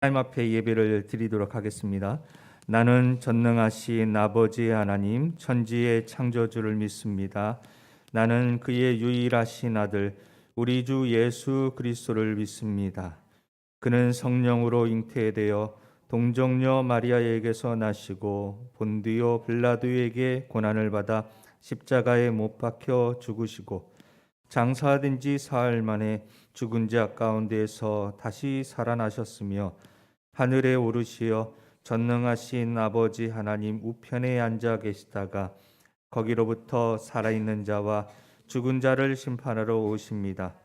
하나님 앞에 예배를 드리도록 하겠습니다. 나는 전능하신 아버지 하나님 천지의 창조주를 믿습니다. 나는 그의 유일하신 아들 우리 주 예수 그리스도를 믿습니다. 그는 성령으로 잉태되어 동정녀 마리아에게서 나시고 본디오 빌라도에게 고난을 받아 십자가에 못 박혀 죽으시고 장사된 지 사흘 만에 죽은 자 가운데에서 다시 살아나셨으며 하늘에 오르시어 전능하신 아버지 하나님 우편에 앉아 계시다가 거기로부터 살아있는 자와 죽은 자를 심판하러 오십니다.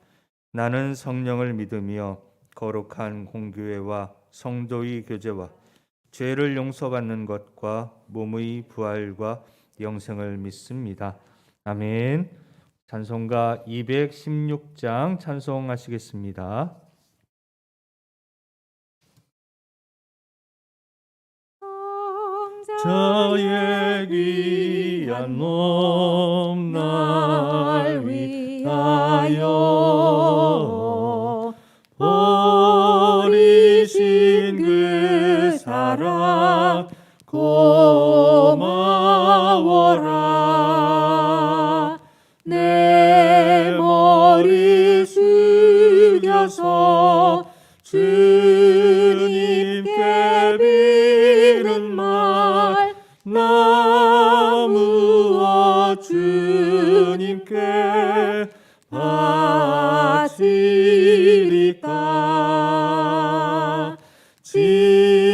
나는 성령을 믿으며 거룩한 공교회와 성도의 교제와 죄를 용서받는 것과 몸의 부활과 영생을 믿습니다. 아멘. 찬송가 216장 찬송하시겠습니다. 저의 귀한 몸 날 위하여 버리신 그 사랑 고마워라. 내 머리 숙여서 주님께 빌은 말 나무어 주님께 바치리까.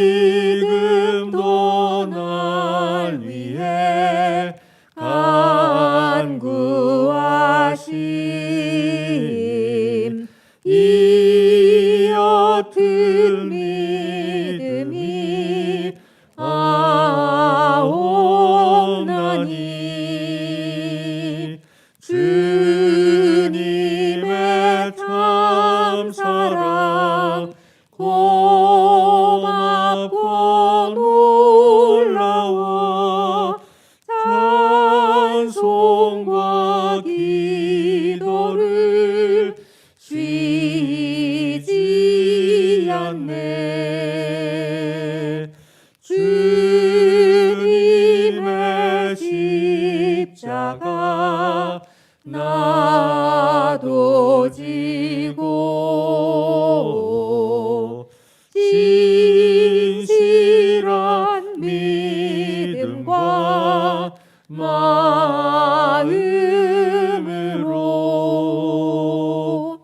지금도 날 위해 간구하심 이 옅은 믿음이 아옵나니. 주님의 참 사랑 고맙고 놀라워 찬송과 기도를 쉬지 않네. 주님의 십자가 나도 지고 진실한 믿음과 마음으로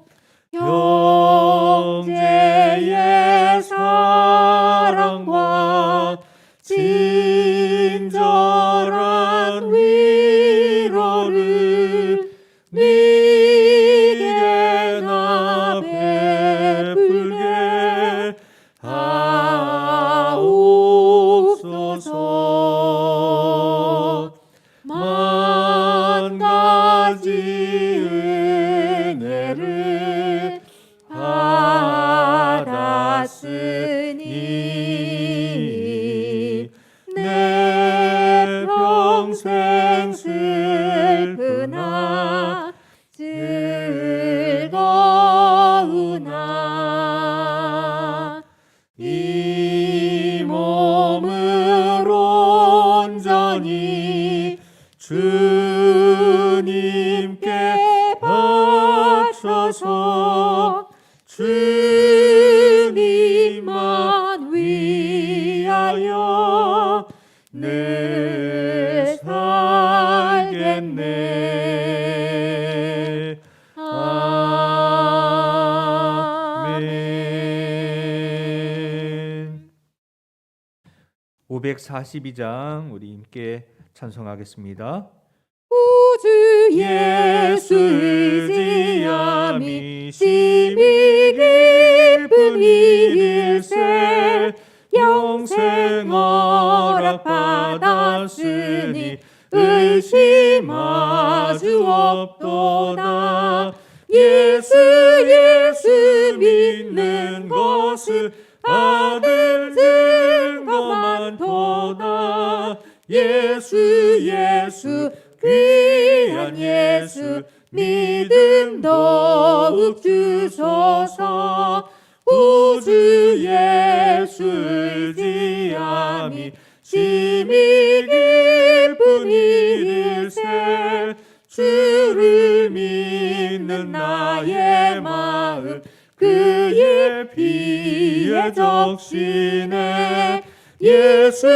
형제의 사랑과 친절한 위로를 네게 나 베풀게 하옵소서. 만 가지 은혜를 받았으니 내 평생 슬프나 즐거우나 이 몸을 온전히 주님께 바쳐서 주님만 위하여 늘 살겠네. 아멘. 542장 우리 함께 찬송하겠습니다. 주 예수 의지함이 심히 깊은 일일세. 영생 허락받았으니 의심하주 없도다. 예수 믿는 것을 아들 증거만 도다. 예수 귀한 예수 믿음 더욱 주소서. 구주 예수 의지함이 심히 깊은 일일세 주를 믿는 나의 마음 그의 피에 적시네 예수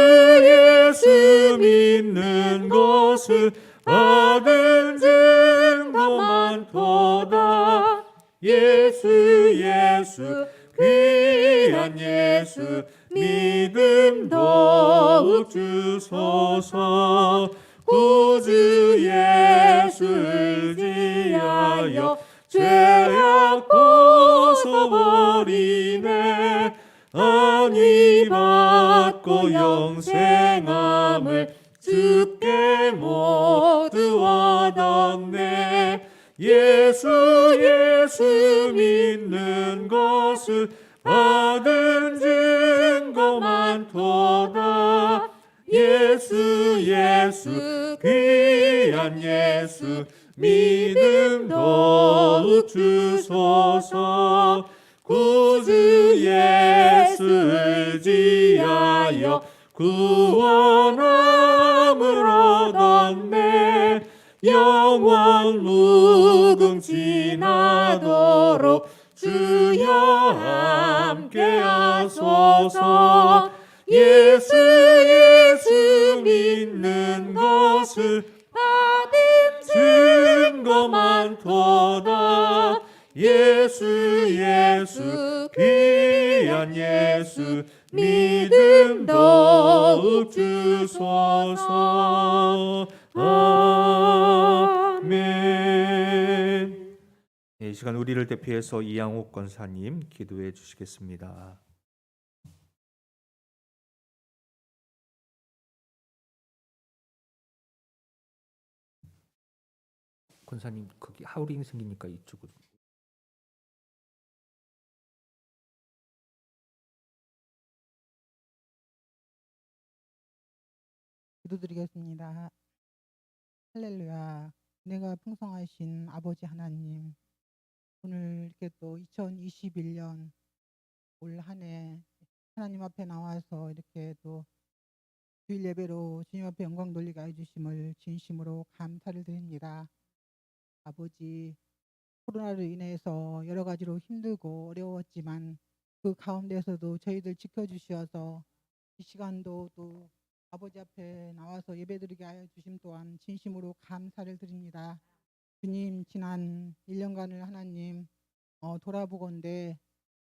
믿는 것을 받은 증거 많도다 예수 귀한 예수 믿음 더욱 주소서 구주 예수 의지하여 죄악 벗어버리네 안위 받고 영생함을 주께 모두 얻었네 예수 믿는 것을 받은 증거 많도다 예수 귀한 예수 믿음 더욱 주소서 구주 예수 의지하여 구원함을 얻었네 영원 무궁지나도록 주여 함께하소서 예수 믿는 것을 받은 증거 많도다 예수 귀한 예수 믿음 더욱 주소서 아멘. 이 시간 우리를 대표해서 이양옥 권사님 기도해 주시겠습니다. 권사님 거기 하울링 생기니까 이쪽으로. 기도드리겠습니다. 할렐루야. 은혜가 풍성하신 아버지 하나님, 오늘 이렇게 또 2021년 올 한 해 하나님 앞에 나와서 이렇게 또 주일 예배로 주님 앞에 영광 돌리게 해주심을 진심으로 감사를 드립니다. 아버지, 코로나로 인해서 여러 가지로 힘들고 어려웠지만 그 가운데서도 저희들 지켜주셔서 이 시간도 또 아버지 앞에 나와서 예배드리게 하여 주심 또한 진심으로 감사를 드립니다. 주님, 지난 1년간을 하나님 돌아보건대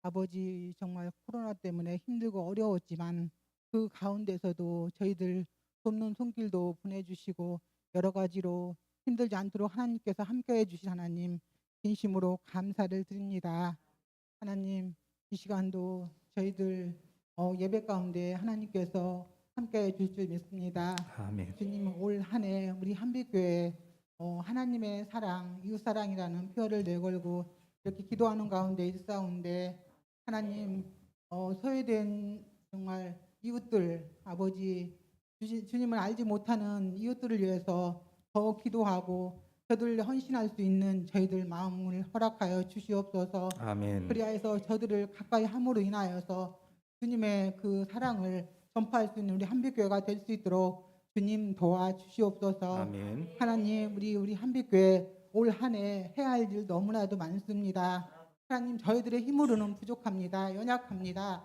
아버지 정말 코로나 때문에 힘들고 어려웠지만 그 가운데서도 저희들 돕는 손길도 보내주시고 여러 가지로 힘들지 않도록 하나님께서 함께해 주신 하나님 진심으로 감사를 드립니다. 하나님, 이 시간도 저희들 예배 가운데 하나님께서 함께해 줄 줄 믿습니다. 아멘. 주님, 올 한 해 우리 한빛교회 하나님의 사랑, 이웃사랑이라는 표어를 내걸고 이렇게 기도하는 가운데 일사운데 하나님 소외된 정말 이웃들 아버지 주님을 알지 못하는 이웃들을 위해서 더 기도하고 저들 헌신할 수 있는 저희들 마음을 허락하여 주시옵소서. 아멘. 그리하여서 저들을 가까이 함으로 인하여서 주님의 그 사랑을 전파할 수 있는 우리 한빛교회가 될 수 있도록 주님 도와주시옵소서. 아멘. 하나님, 우리 한빛교회 올 한 해 해야 할 일 너무나도 많습니다. 하나님, 저희들의 힘으로는 부족합니다. 연약합니다.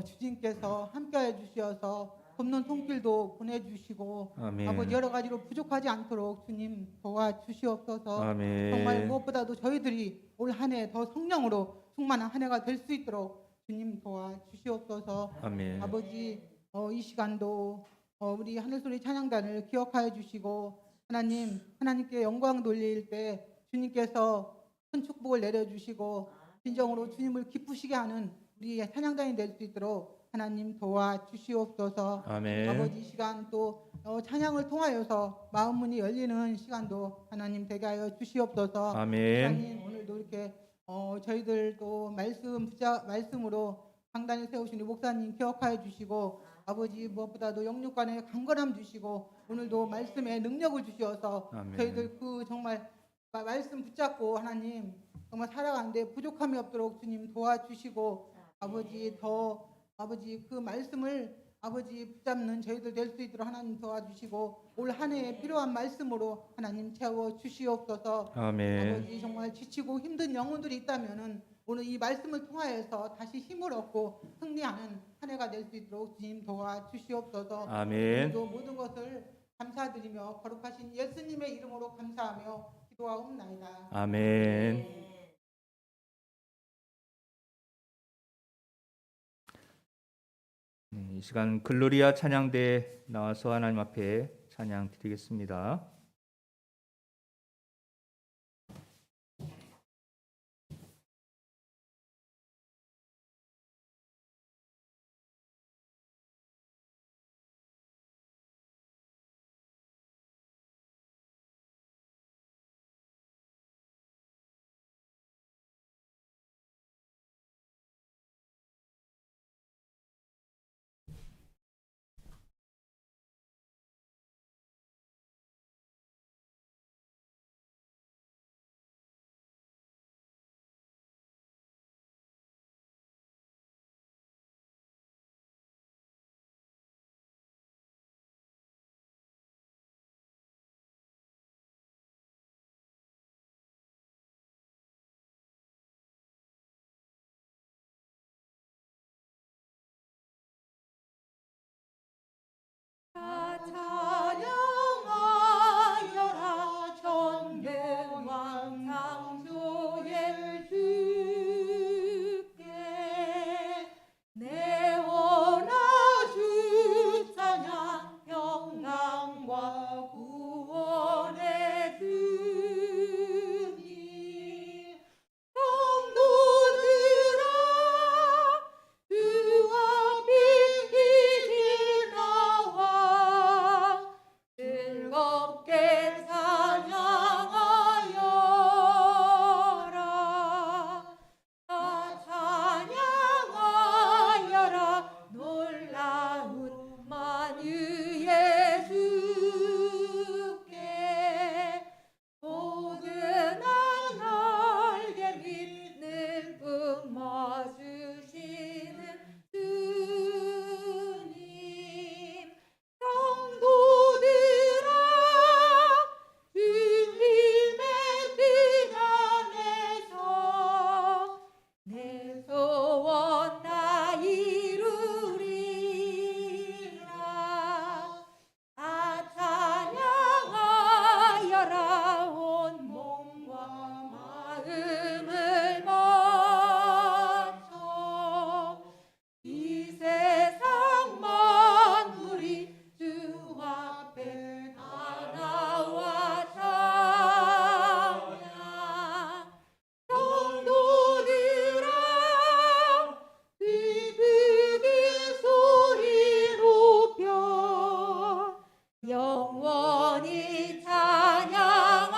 주님께서 함께해 주셔서 돕는 손길도 보내주시고 아멘. 아버지 여러 가지로 부족하지 않도록 주님 도와주시옵소서. 아멘. 정말 무엇보다도 저희들이 올 한 해 더 성령으로 충만한 한 해가 될 수 있도록 주님 도와주시옵소서. 아멘. 아버지 이 시간도 우리 하늘소리 찬양단을 기억하여 주시고 하나님께 영광 돌릴 때 주님께서 큰 축복을 내려주시고 진정으로 주님을 기쁘시게 하는 우리 찬양단이 될 수 있도록 하나님 도와주시옵소서. 아멘. 아버지, 이 시간 또 찬양을 통하여서 마음 문이 열리는 시간도 하나님 되게 하여 주시옵소서. 아멘. 하나님, 오늘도 이렇게 저희들도 말씀으로 강단에 세우신 우리 목사님 기억하여 주시고 아버지 무엇보다도 영육간에 강건함 주시고 오늘도 말씀에 능력을 주시어서 아멘. 저희들 그 정말 말씀 붙잡고 하나님 정말 살아가는데 부족함이 없도록 주님 도와주시고 아버지 그 말씀을 붙잡는 저희들 될 수 있도록 하나님 도와주시고 올 한 해에 필요한 말씀으로 하나님 채워 주시옵소서. 아멘. 아버지 정말 지치고 힘든 영혼들이 있다면은 오늘 이 말씀을 통하여서 다시 힘을 얻고 승리하는 한 해가 될 수 있도록 주님 도와주시옵소서. 아멘. 오늘도 모든 것을 감사드리며 거룩하신 예수님의 이름으로 감사하며 기도하옵나이다. 아멘. 이 시간 글로리아 찬양대에 나와서 하나님 앞에 찬양 드리겠습니다. 찬양하여라 전능왕 창조의 주께 내 원하주 찬양 평강과 구원의 주님 성도들아 주 앞에 이제 나와 즐겁게 찬양하여라 다 찬양하여라 놀라운 만유의 주께 포근한 날개 믿는 품어주시는 주님 성도들아 주님의 뜻 안에서 내 소원 다 이루리라 다 찬양하여라 온 몸과 마음을 바쳐 이 세상 만물이 주 앞에 다 나와 찬양 성도들아 기쁘게 소리 높여 영원히 찬양하여라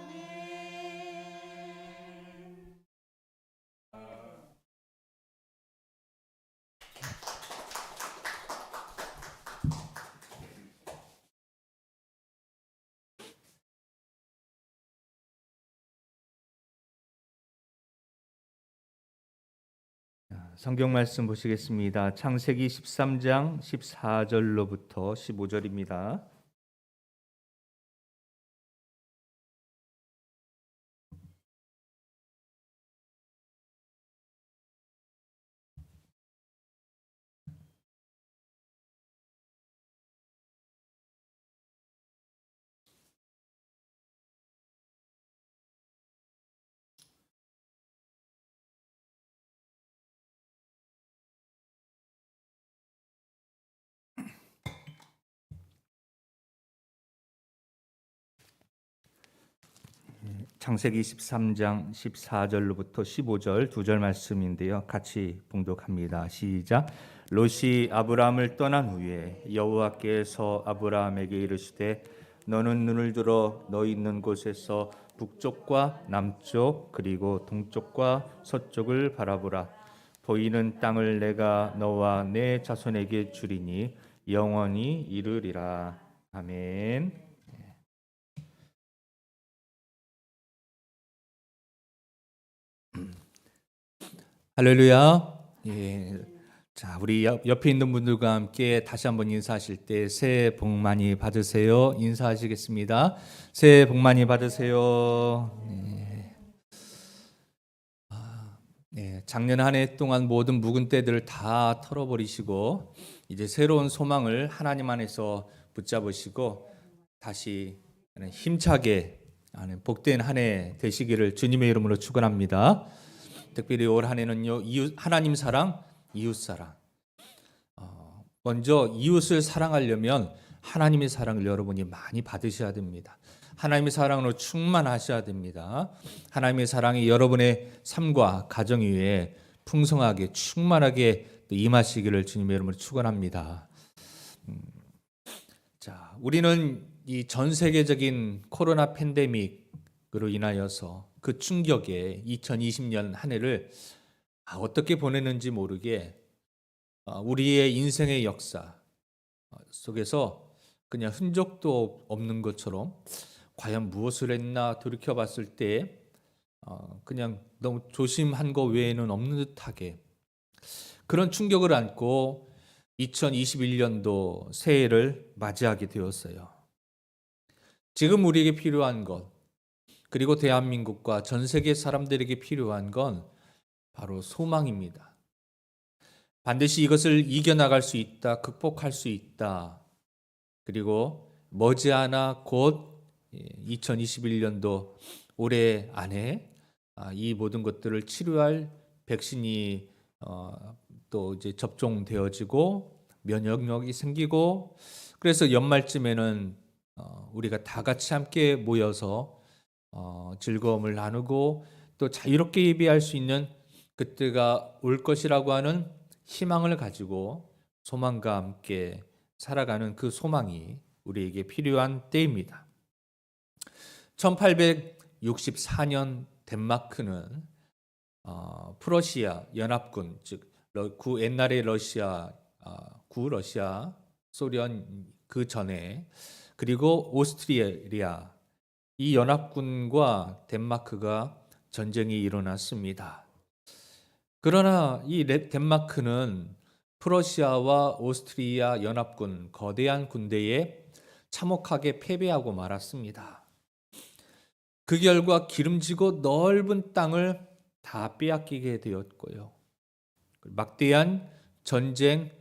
아멘. 성경 말씀 보시겠습니다. 창세기 13장 14절로부터 15절입니다. 창세기 13장 14절로부터 15절 두 절 말씀인데요. 같이 봉독합니다. 시작. 롯이 아브라함을 떠난 후에 여호와께서 아브라함에게 이르시되 너는 눈을 들어 너 있는 곳에서 북쪽과 남쪽 그리고 동쪽과 서쪽을 바라보라. 보이는 땅을 내가 너와 내 자손에게 주리니 영원히 이르리라. 아멘. 할렐루야. 예. 자, 우리 옆에 있는 분들과 함께 다시 한번 인사하실 때 새해 복 많이 받으세요. 인사하시겠습니다. 새해 복 많이 받으세요. 네, 작년 한 해 동안 모든 묵은 때들을 다 털어버리시고 이제 새로운 소망을 하나님 안에서 붙잡으시고 다시 힘차게 복된 한 해 되시기를 주님의 이름으로 축원합니다. 특별히 올 한 해는요, 하나님 사랑, 이웃 사랑. 먼저 이웃을 사랑하려면 하나님의 사랑을 여러분이 많이 받으셔야 됩니다. 하나님의 사랑으로 충만하셔야 됩니다. 하나님의 사랑이 여러분의 삶과 가정 위에 풍성하게 충만하게 임하시기를 주님의 이름으로 축원합니다. 자, 우리는 이 전 세계적인 코로나 팬데믹으로 인하여서 그 충격에 2020년 한 해를 어떻게 보냈는지 모르게 우리의 인생의 역사 속에서 그냥 흔적도 없는 것처럼 과연 무엇을 했나 돌이켜봤을 때 그냥 너무 조심한 거 외에는 없는 듯하게 그런 충격을 안고 2021년도 새해를 맞이하게 되었어요. 지금 우리에게 필요한 것, 그리고 대한민국과 전 세계 사람들에게 필요한 건 바로 소망입니다. 반드시 이것을 이겨나갈 수 있다, 극복할 수 있다. 그리고 머지않아 곧 2021년도 올해 안에 이 모든 것들을 치료할 백신이 또 이제 접종되어지고 면역력이 생기고 그래서 연말쯤에는 우리가 다 같이 함께 모여서 즐거움을 나누고 또 자유롭게 예배할 수 있는 그때가 올 것이라고 하는 희망을 가지고 소망과 함께 살아가는 그 소망이 우리에게 필요한 때입니다. 1864년 덴마크는 프러시아 연합군, 즉 옛날의 러시아, 구러시아, 소련 그 전에 그리고 오스트리아 이 연합군과 덴마크가 전쟁이 일어났습니다. 그러나 이 덴마크는 프러시아와 오스트리아 연합군 거대한 군대에 참혹하게 패배하고 말았습니다. 그 결과 기름지고 넓은 땅을 다 빼앗기게 되었고요. 막대한 전쟁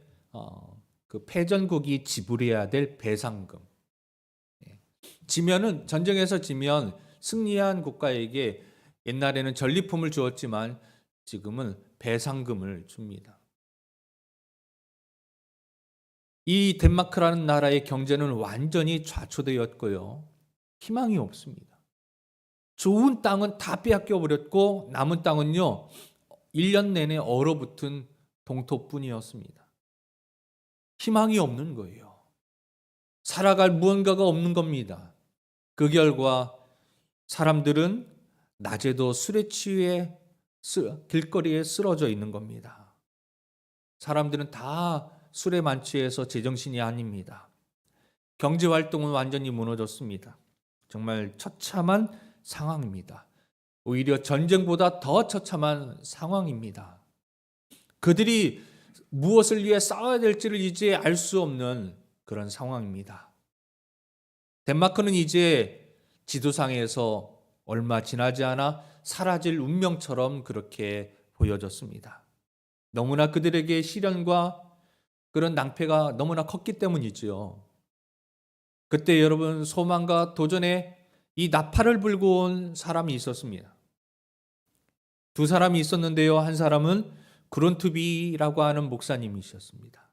그 패전국이 지불해야 될 배상금. 전쟁에서 지면 승리한 국가에게 옛날에는 전리품을 주었지만 지금은 배상금을 줍니다. 이 덴마크라는 나라의 경제는 완전히 좌초되었고요. 희망이 없습니다. 좋은 땅은 다 빼앗겨 버렸고 남은 땅은요 1년 내내 얼어붙은 동토뿐이었습니다. 희망이 없는 거예요. 살아갈 무언가가 없는 겁니다. 그 결과 사람들은 낮에도 술에 취해 길거리에 쓰러져 있는 겁니다. 사람들은 다 술에 만취해서 제정신이 아닙니다. 경제활동은 완전히 무너졌습니다. 정말 처참한 상황입니다. 오히려 전쟁보다 더 처참한 상황입니다. 그들이 무엇을 위해 싸워야 될지를 이제 알 수 없는 그런 상황입니다. 덴마크는 이제 지도상에서 얼마 지나지 않아 사라질 운명처럼 그렇게 보여졌습니다. 너무나 그들에게 시련과 그런 낭패가 너무나 컸기 때문이지요. 그때 여러분 소망과 도전에 이 나팔을 불고 온 사람이 있었습니다. 두 사람이 있었는데요. 한 사람은 그론투비라고 하는 목사님이셨습니다.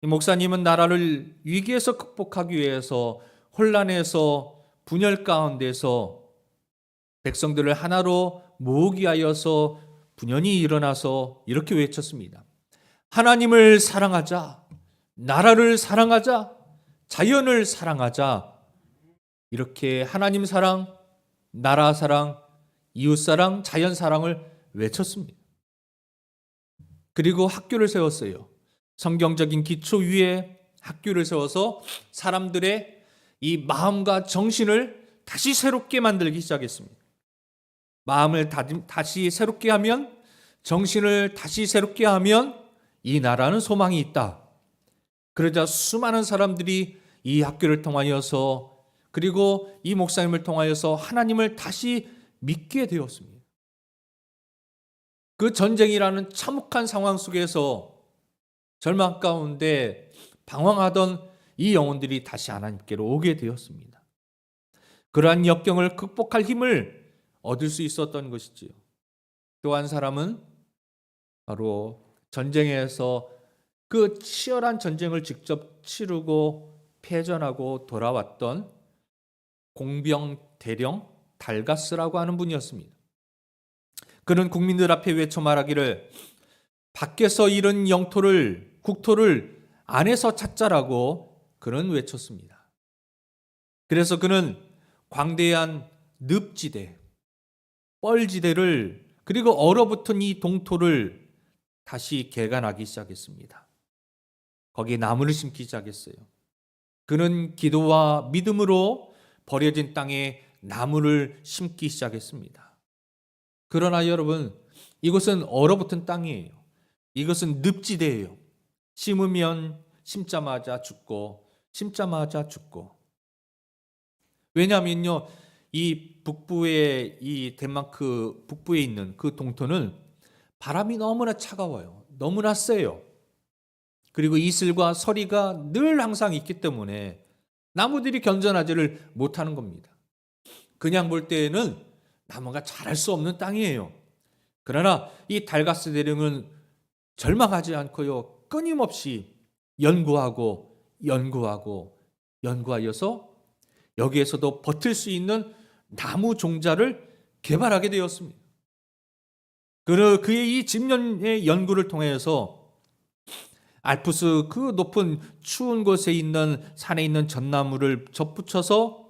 이 목사님은 나라를 위기에서 극복하기 위해서 혼란에서 분열 가운데서 백성들을 하나로 모으기 하여서 분연히 일어나서 이렇게 외쳤습니다. 하나님을 사랑하자, 나라를 사랑하자, 자연을 사랑하자. 이렇게 하나님 사랑, 나라 사랑, 이웃 사랑, 자연 사랑을 외쳤습니다. 그리고 학교를 세웠어요. 성경적인 기초 위에 학교를 세워서 사람들의 이 마음과 정신을 다시 새롭게 만들기 시작했습니다. 마음을 다시 새롭게 하면, 정신을 다시 새롭게 하면 이 나라는 소망이 있다. 그러자 수많은 사람들이 이 학교를 통하여서, 그리고 이 목사님을 통하여서 하나님을 다시 믿게 되었습니다. 그 전쟁이라는 참혹한 상황 속에서 절망 가운데 방황하던 이 영혼들이 다시 하나님께로 오게 되었습니다. 그러한 역경을 극복할 힘을 얻을 수 있었던 것이지요. 또 한 사람은 바로 전쟁에서 그 치열한 전쟁을 직접 치르고 패전하고 돌아왔던 공병 대령 달가스라고 하는 분이었습니다. 그는 국민들 앞에 외쳐 말하기를 밖에서 잃은 영토를, 국토를 안에서 찾자라고 그는 외쳤습니다. 그래서 그는 광대한 늪지대, 뻘지대를, 그리고 얼어붙은 이 동토를 다시 개간하기 시작했습니다. 거기에 나무를 심기 시작했어요. 그는 기도와 믿음으로 버려진 땅에 나무를 심기 시작했습니다. 그러나 여러분, 이것은 얼어붙은 땅이에요. 이것은 늪지대예요. 심으면 심자마자 죽고, 심자마자 죽고. 왜냐하면요, 이 북부의, 이 덴마크 북부에 있는 그 동토는 바람이 너무나 차가워요. 너무나 세요. 그리고 이슬과 서리가 늘 항상 있기 때문에 나무들이 견전하지를 못하는 겁니다. 그냥 볼 때에는 나무가 자랄 수 없는 땅이에요. 그러나 이 달가스 대령은 절망하지 않고요, 끊임없이 연구하고 연구하여서 여기에서도 버틸 수 있는 나무 종자를 개발하게 되었습니다. 그의 이 집년의 연구를 통해서 알프스 그 높은 추운 곳에 있는 산에 있는 전나무를 접붙여서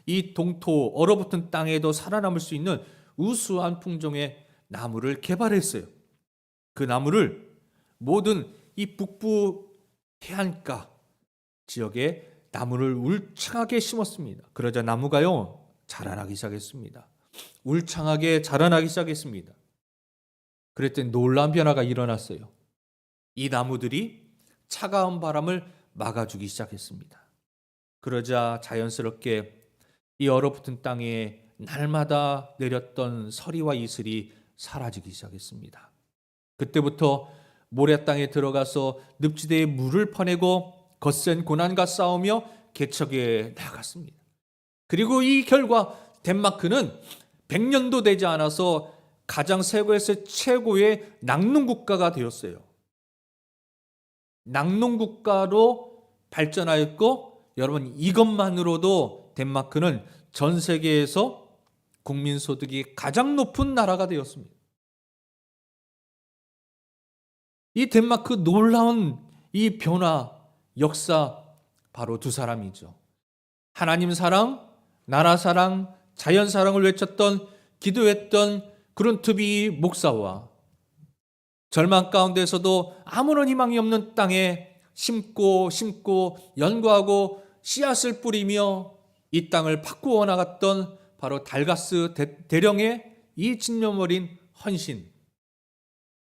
이 동토 얼어붙은 땅에도 살아남을 수 있는 우수한 품종의 나무를 개발했어요. 그 나무를 모든 이 북부 해안가 지역에 나무를 울창하게 심었습니다. 그러자 나무가요, 자라나기 시작했습니다. 울창하게 자라나기 시작했습니다. 그랬더니 놀라운 변화가 일어났어요. 이 나무들이 차가운 바람을 막아주기 시작했습니다. 그러자 자연스럽게 이 얼어붙은 땅에 날마다 내렸던 서리와 이슬이 사라지기 시작했습니다. 그때부터 모래 땅에 들어가서 늪지대에 물을 퍼내고 거센 고난과 싸우며 개척에 나갔습니다. 그리고 이 결과 덴마크는 100년도 되지 않아서 가장 세계에서 최고의 낙농국가가 되었어요. 낙농국가로 발전하였고, 여러분 이것만으로도 덴마크는 전 세계에서 국민소득이 가장 높은 나라가 되었습니다. 이 덴마크 놀라운 이 변화, 역사, 바로 두 사람이죠. 하나님 사랑, 나라 사랑, 자연 사랑을 외쳤던, 기도했던 그룬트비 목사와 절망 가운데서도 아무런 희망이 없는 땅에 심고 연구하고 씨앗을 뿌리며 이 땅을 바꾸어 나갔던 바로 달가스 대령의 이 집념 어린 헌신,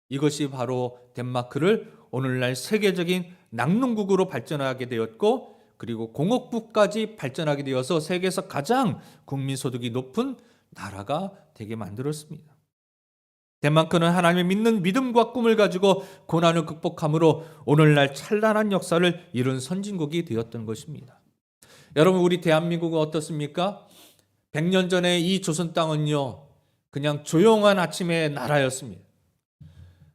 이것이 바로 덴마크를 오늘날 세계적인 낙농국으로 발전하게 되었고, 그리고 공업부까지 발전하게 되어서 세계에서 가장 국민소득이 높은 나라가 되게 만들었습니다. 덴마크는 하나님을 믿는 믿음과 꿈을 가지고 고난을 극복함으로 오늘날 찬란한 역사를 이룬 선진국이 되었던 것입니다. 여러분, 우리 대한민국은 어떻습니까? 100년 전에 이 조선 땅은요, 그냥 조용한 아침의 나라였습니다.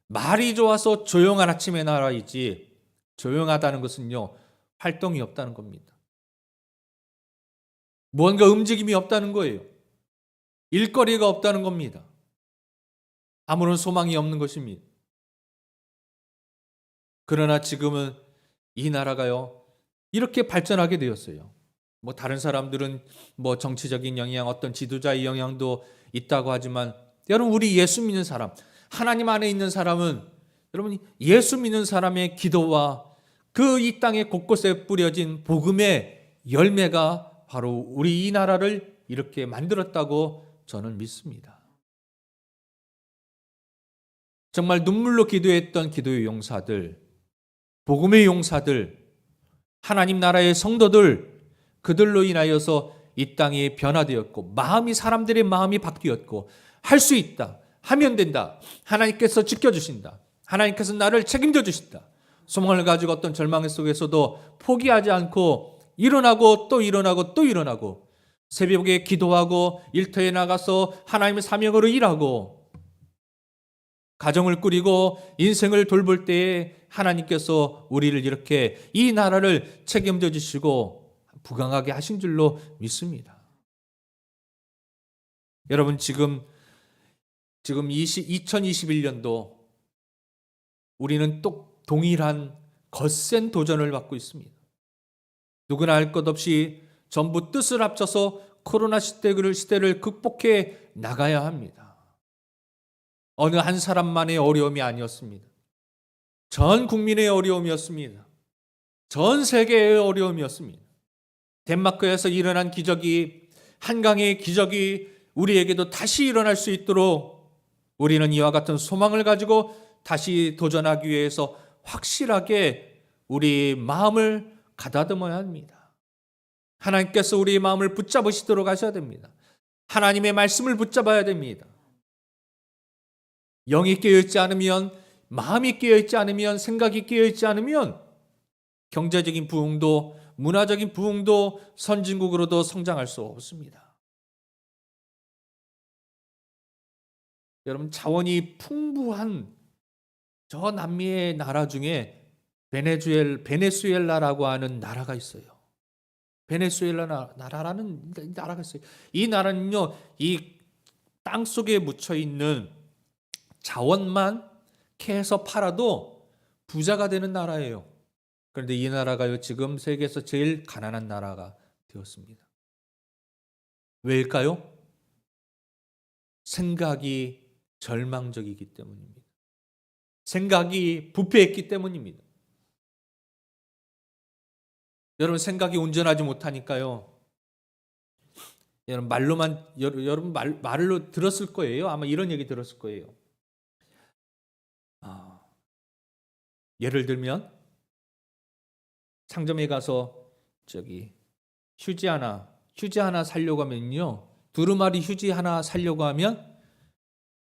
말이 좋아서 조용한 아침의 나라이지, 조용하다는 것은요, 활동이 없다는 겁니다. 무언가 움직임이 없다는 거예요. 일거리가 없다는 겁니다. 아무런 소망이 없는 것입니다. 그러나 지금은 이 나라가요, 이렇게 발전하게 되었어요. 다른 사람들은 정치적인 영향, 어떤 지도자의 영향도 있다고 하지만, 여러분, 우리 예수 믿는 사람, 하나님 안에 있는 사람은 여러분, 예수 믿는 사람의 기도와 그 이 땅의 곳곳에 뿌려진 복음의 열매가 바로 우리 이 나라를 이렇게 만들었다고 저는 믿습니다. 정말 눈물로 기도했던 기도의 용사들, 복음의 용사들, 하나님 나라의 성도들, 그들로 인하여서 이 땅이 변화되었고 사람들의 마음이 바뀌었고 할 수 있다, 하면 된다, 하나님께서 지켜주신다, 하나님께서 나를 책임져 주신다, 소망을 가지고 어떤 절망 속에서도 포기하지 않고 일어나고 또 일어나고 또 일어나고 새벽에 기도하고 일터에 나가서 하나님의 사명으로 일하고 가정을 꾸리고 인생을 돌볼 때에 하나님께서 우리를 이렇게 이 나라를 책임져 주시고 부강하게 하신 줄로 믿습니다. 여러분, 지금 2021년도 우리는 또 동일한 거센 도전을 받고 있습니다. 누구나 할 것 없이 전부 뜻을 합쳐서 코로나 시대를 극복해 나가야 합니다. 어느 한 사람만의 어려움이 아니었습니다. 전 국민의 어려움이었습니다. 전 세계의 어려움이었습니다. 덴마크에서 일어난 기적이, 한강의 기적이 우리에게도 다시 일어날 수 있도록 우리는 이와 같은 소망을 가지고 다시 도전하기 위해서 확실하게 우리 마음을 가다듬어야 합니다. 하나님께서 우리의 마음을 붙잡으시도록 하셔야 됩니다. 하나님의 말씀을 붙잡아야 됩니다. 영이 깨어있지 않으면, 마음이 깨어있지 않으면, 생각이 깨어있지 않으면 경제적인 부흥도, 문화적인 부흥도, 선진국으로도 성장할 수 없습니다. 여러분, 자원이 풍부한 저 남미의 나라 중에 베네수엘라라고 하는 나라가 있어요. 베네수엘라 나라라는 나라가 있어요. 이 나라는요, 이 땅 속에 묻혀 있는 자원만 캐서 팔아도 부자가 되는 나라예요. 그런데 이 나라가요, 지금 세계에서 제일 가난한 나라가 되었습니다. 왜일까요? 생각이 절망적이기 때문입니다. 생각이 부패했기 때문입니다. 여러분, 생각이 온전하지 못하니까요. 여러분 말로 들었을 거예요. 아마 이런 얘기 들었을 거예요. 예를 들면 상점에 가서 휴지 하나 사려고 하면요, 두루마리 휴지 하나 사려고 하면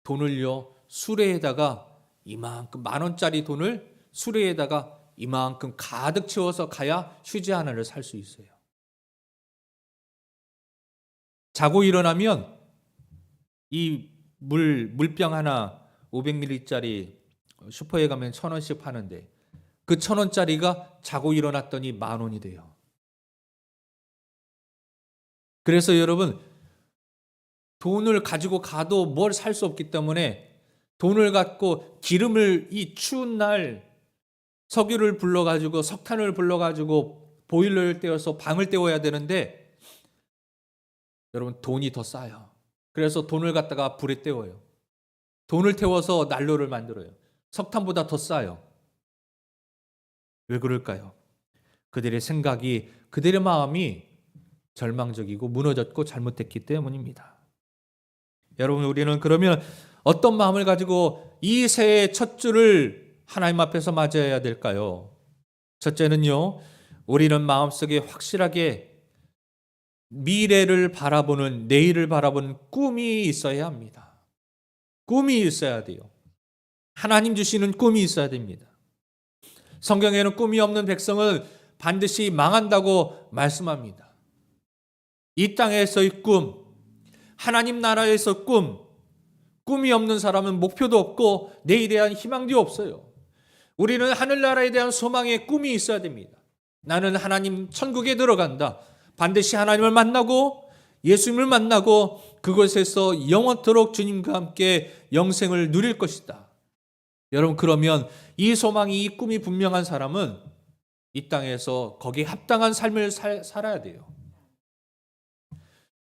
돈을요, 수레에다가 이만큼, 10,000원짜리 돈을 수레에다가 이만큼 가득 채워서 가야 휴지 하나를 살 수 있어요. 자고 일어나면 이 물병 하나 500ml짜리 슈퍼에 가면 1,000원씩 파는데 그 1,000원짜리가 자고 일어났더니 10,000원이 돼요. 그래서 여러분, 돈을 가지고 가도 뭘 살 수 없기 때문에 돈을 갖고 기름을 이 추운 날 석유를 불러가지고 석탄을 불러가지고 보일러를 떼어서 방을 때워야 되는데 여러분, 돈이 더 싸요. 그래서 돈을 갖다가 불에 때워요. 돈을 태워서 난로를 만들어요. 석탄보다 더 싸요. 왜 그럴까요? 그들의 생각이, 그들의 마음이 절망적이고 무너졌고 잘못됐기 때문입니다. 여러분, 우리는 그러면 어떤 마음을 가지고 이 새해의 첫 주를 하나님 앞에서 맞이해야 될까요? 첫째는요, 우리는 마음속에 확실하게 미래를 바라보는, 내일을 바라보는 꿈이 있어야 합니다. 꿈이 있어야 돼요. 하나님 주시는 꿈이 있어야 됩니다. 성경에는 꿈이 없는 백성은 반드시 망한다고 말씀합니다. 이 땅에서의 꿈, 하나님 나라에서 꿈이 없는 사람은 목표도 없고 내일에 대한 희망도 없어요. 우리는 하늘나라에 대한 소망의 꿈이 있어야 됩니다. 나는 하나님 천국에 들어간다. 반드시 하나님을 만나고 예수님을 만나고 그곳에서 영원토록 주님과 함께 영생을 누릴 것이다. 여러분, 그러면 이 소망이, 이 꿈이 분명한 사람은 이 땅에서 거기에 합당한 삶을 살아야 돼요.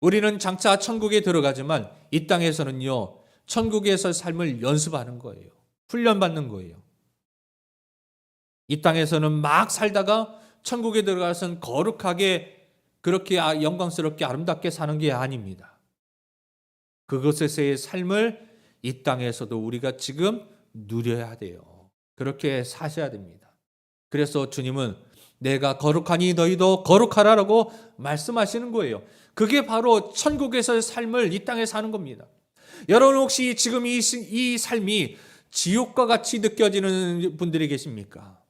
우리는 장차 천국에 들어가지만 이 땅에서는요, 천국에서 삶을 연습하는 거예요. 훈련받는 거예요. 이 땅에서는 막 살다가 천국에 들어가서는 거룩하게 그렇게 영광스럽게 아름답게 사는 게 아닙니다. 그것에서의 삶을 이 땅에서도 우리가 지금 누려야 돼요. 그렇게 사셔야 됩니다. 그래서 주님은 내가 거룩하니 너희도 거룩하라라고 말씀하시는 거예요. 그게 바로 천국에서의 삶을 이 땅에 사는 겁니다. 여러분 혹시 지금 이 삶이 지옥과 같이 느껴지는 분들이 계십니까?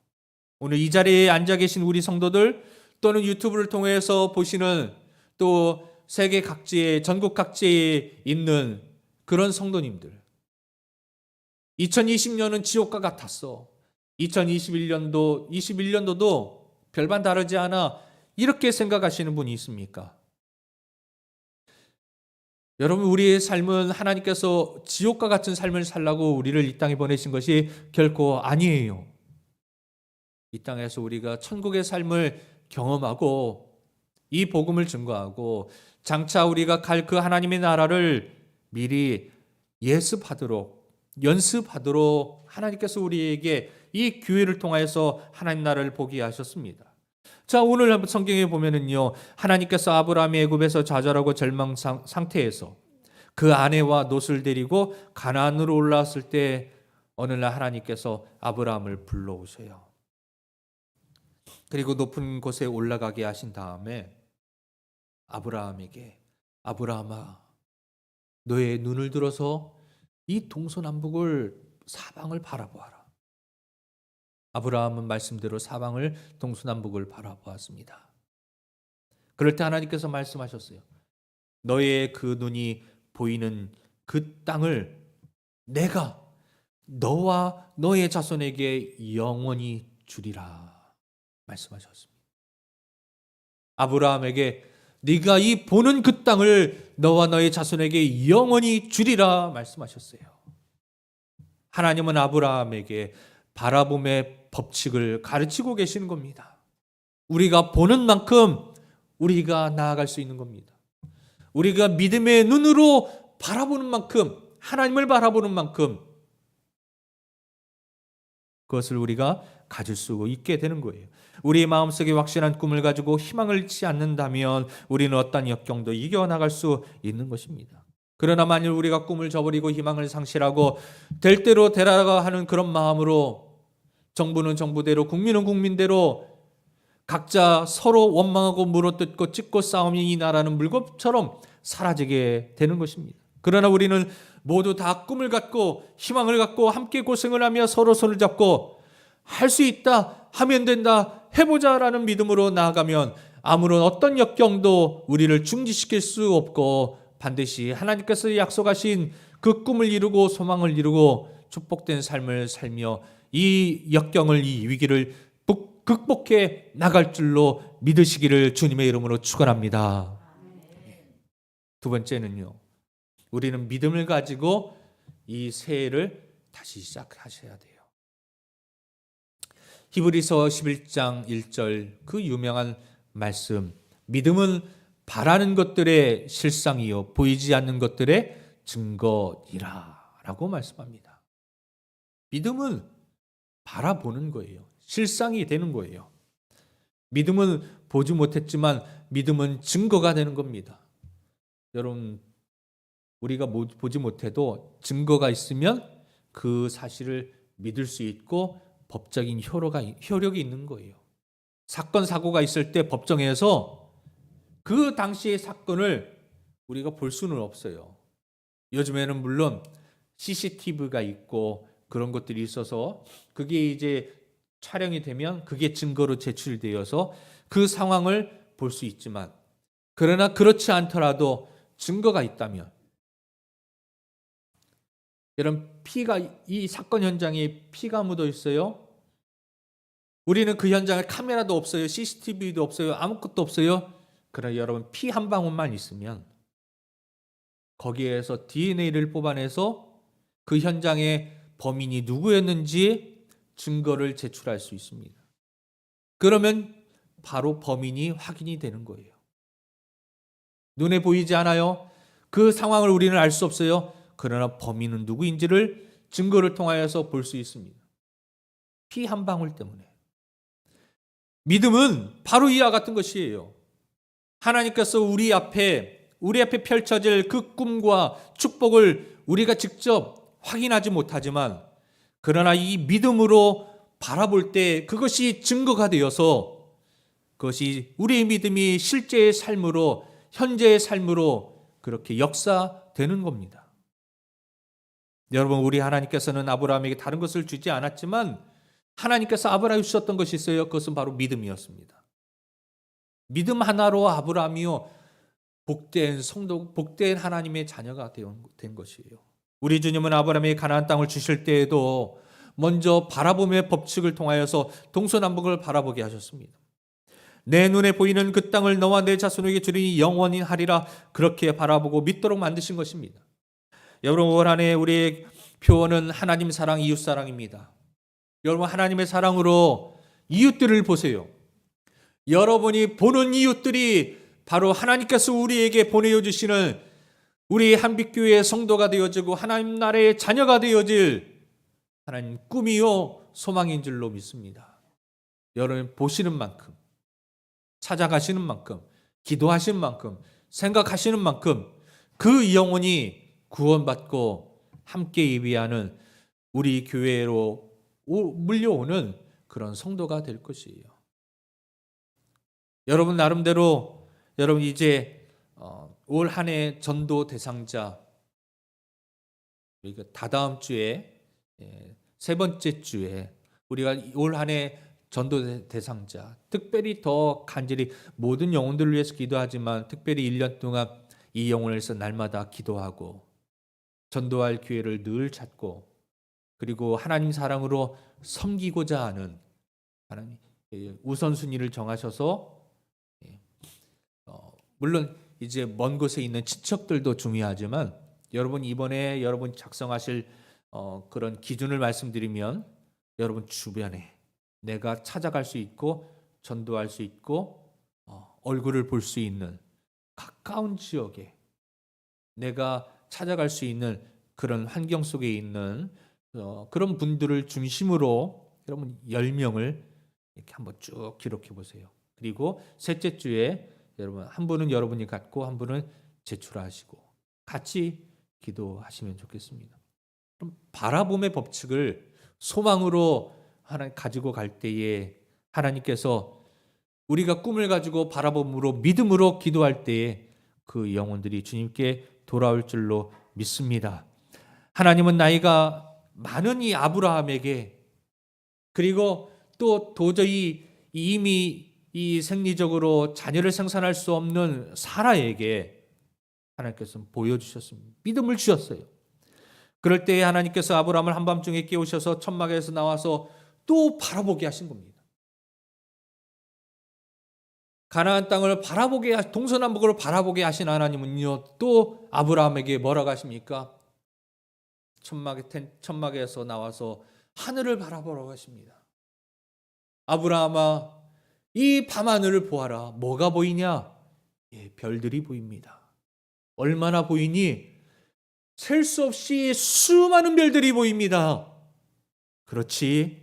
오늘 이 자리에 앉아 계신 우리 성도들 또는 유튜브를 통해서 보시는 또 세계 각지에 전국 각지에 있는 그런 성도님들 2020년은 지옥과 같았어. 21년도도 별반 다르지 않아 이렇게 생각하시는 분이 있습니까? 여러분 우리의 삶은 하나님께서 지옥과 같은 삶을 살라고 우리를 이 땅에 보내신 것이 결코 아니에요. 이 땅에서 우리가 천국의 삶을 경험하고 이 복음을 증거하고 장차 우리가 갈 그 하나님의 나라를 미리 연습하도록 하나님께서 우리에게 이 기회를 통하여서 하나님 나라를 보게 하셨습니다. 자, 오늘 성경에 보면은요, 하나님께서 아브라함이 애굽에서 좌절하고 절망 상태에서 그 아내와 롯을 데리고 가나안으로 올라왔을 때 어느 날 하나님께서 아브라함을 불러오셔요. 그리고 높은 곳에 올라가게 하신 다음에 아브라함에게 아브라함아 너의 눈을 들어서 이 동서남북을 사방을 바라보아라. 아브라함은 말씀대로 사방을 동서남북을 바라보았습니다. 그럴 때 하나님께서 말씀하셨어요. 너의 그 눈이 보이는 그 땅을 내가 너와 너의 자손에게 영원히 주리라 말씀하셨습니다. 아브라함에게 네가 이 보는 그 땅을 너와 너의 자손에게 영원히 주리라 말씀하셨어요. 하나님은 아브라함에게 바라봄의 법칙을 가르치고 계시는 겁니다. 우리가 보는 만큼 우리가 나아갈 수 있는 겁니다. 우리가 믿음의 눈으로 바라보는 만큼 하나님을 바라보는 만큼 그것을 우리가 가질 수 있게 되는 거예요. 우리 마음속에 확실한 꿈을 가지고 희망을 잃지 않는다면 우리는 어떤 역경도 이겨나갈 수 있는 것입니다. 그러나 만일 우리가 꿈을 저버리고 희망을 상실하고 될 대로 되라가 하는 그런 마음으로 정부는 정부대로 국민은 국민대로 각자 서로 원망하고 물어뜯고 찢고 싸움이 이 나라는 물겁처럼 사라지게 되는 것입니다. 그러나 우리는 모두 다 꿈을 갖고 희망을 갖고 함께 고생을 하며 서로 손을 잡고 할 수 있다, 하면 된다, 해보자라는 믿음으로 나아가면 아무런 어떤 역경도 우리를 중지시킬 수 없고 반드시 하나님께서 약속하신 그 꿈을 이루고 소망을 이루고 축복된 삶을 살며 이 역경을 이 위기를 극복해 나갈 줄로 믿으시기를 주님의 이름으로 축원합니다. 두 번째는요. 우리는 믿음을 가지고 이 새해를 다시 시작하셔야 돼요. 히브리서 11장 1절 그 유명한 말씀 믿음은 바라는 것들의 실상이요 보이지 않는 것들의 증거이라 라고 말씀합니다. 믿음은 바라보는 거예요. 실상이 되는 거예요. 믿음은 보지 못했지만 믿음은 증거가 되는 겁니다. 여러분 우리가 보지 못해도 증거가 있으면 그 사실을 믿을 수 있고 법적인 효력이 있는 거예요. 사건 사고가 있을 때 법정에서 그 당시의 사건을 우리가 볼 수는 없어요. 요즘에는 물론 CCTV가 있고 그런 것들이 있어서 그게 이제 촬영이 되면 그게 증거로 제출되어서 그 상황을 볼 수 있지만 그러나 그렇지 않더라도 증거가 있다면 여러분 이 사건 현장에 피가 묻어 있어요. 우리는 그 현장에 카메라도 없어요. CCTV도 없어요. 아무것도 없어요. 그러나 여러분 피 한 방울만 있으면 거기에서 DNA를 뽑아내서 그 현장의 범인이 누구였는지 증거를 제출할 수 있습니다. 그러면 바로 범인이 확인이 되는 거예요. 눈에 보이지 않아요. 그 상황을 우리는 알 수 없어요. 그러나 범인은 누구인지를 증거를 통하여서 볼 수 있습니다. 피 한 방울 때문에. 믿음은 바로 이와 같은 것이에요. 하나님께서 우리 앞에 펼쳐질 그 꿈과 축복을 우리가 직접 확인하지 못하지만, 그러나 이 믿음으로 바라볼 때 그것이 증거가 되어서 그것이 우리의 믿음이 실제의 삶으로, 현재의 삶으로 그렇게 역사되는 겁니다. 여러분, 우리 하나님께서는 아브라함에게 다른 것을 주지 않았지만 하나님께서 아브라함에게 주셨던 것이 있어요. 그것은 바로 믿음이었습니다. 믿음 하나로 아브라함이요 복된 성도, 복된 하나님의 자녀가 된 것이에요. 우리 주님은 아브라함에게 가나안 땅을 주실 때에도 먼저 바라봄의 법칙을 통하여서 동서남북을 바라보게 하셨습니다. 내 눈에 보이는 그 땅을 너와 내 자손에게 주리니 영원히 하리라, 그렇게 바라보고 믿도록 만드신 것입니다. 여러분, 올 한 해 우리의 표어는 하나님 사랑, 이웃 사랑입니다. 여러분, 하나님의 사랑으로 이웃들을 보세요. 여러분이 보는 이웃들이 바로 하나님께서 우리에게 보내주시는 우리 한빛교회의 성도가 되어지고 하나님 나라의 자녀가 되어질 하나님 꿈이요 소망인 줄로 믿습니다. 여러분 보시는 만큼, 찾아가시는 만큼, 기도하시는 만큼, 생각하시는 만큼 그 영혼이 구원받고 함께 예비하는 우리 교회로 물려오는 그런 성도가 될 것이에요. 여러분 나름대로 여러분 이제 올 한 해 전도 대상자, 다다음 주에 세 번째 주에 우리가 올 한 해 전도 대상자, 특별히 더 간절히 모든 영혼들을 위해서 기도하지만 특별히 1년 동안 이 영혼을 위해서 날마다 기도하고 전도할 기회를 늘 찾고 그리고 하나님 사랑으로 섬기고자 하는 하나님 우선순위를 정하셔서 물론 이제 먼 곳에 있는 친척들도 중요하지만 여러분 이번에 여러분 작성하실 그런 기준을 말씀드리면 여러분 주변에 내가 찾아갈 수 있고 전도할 수 있고 얼굴을 볼 수 있는 가까운 지역에 내가 찾아갈 수 있는 그런 환경 속에 있는 그런 분들을 중심으로 여러분 10명을 이렇게 한번 쭉 기록해 보세요. 그리고 셋째 주에 여러분 한 분은 여러분이 갖고 한 분은 제출하시고 같이 기도하시면 좋겠습니다. 그럼 바라봄의 법칙을 소망으로 하나님 가지고 갈 때에 하나님께서 우리가 꿈을 가지고 바라봄으로 믿음으로 기도할 때에 그 영혼들이 주님께 돌아올 줄로 믿습니다. 하나님은 나이가 많은 이 아브라함에게 그리고 또 도저히 이미 이 생리적으로 자녀를 생산할 수 없는 사라에게 하나님께서 보여주셨습니다. 믿음을 주셨어요. 그럴 때에 하나님께서 아브라함을 한밤중에 깨우셔서 천막에서 나와서 또 바라보게 하신 겁니다. 가나안 땅을 바라보게 동서남북으로 바라보게 하신 하나님은요 또 아브라함에게 뭐라고 하십니까? 천막에서 나와서 하늘을 바라보라고 하십니다. 아브라함아 이 밤하늘을 보아라. 뭐가 보이냐? 별들이 보입니다. 얼마나 보이니? 셀 수 없이 수많은 별들이 보입니다. 그렇지.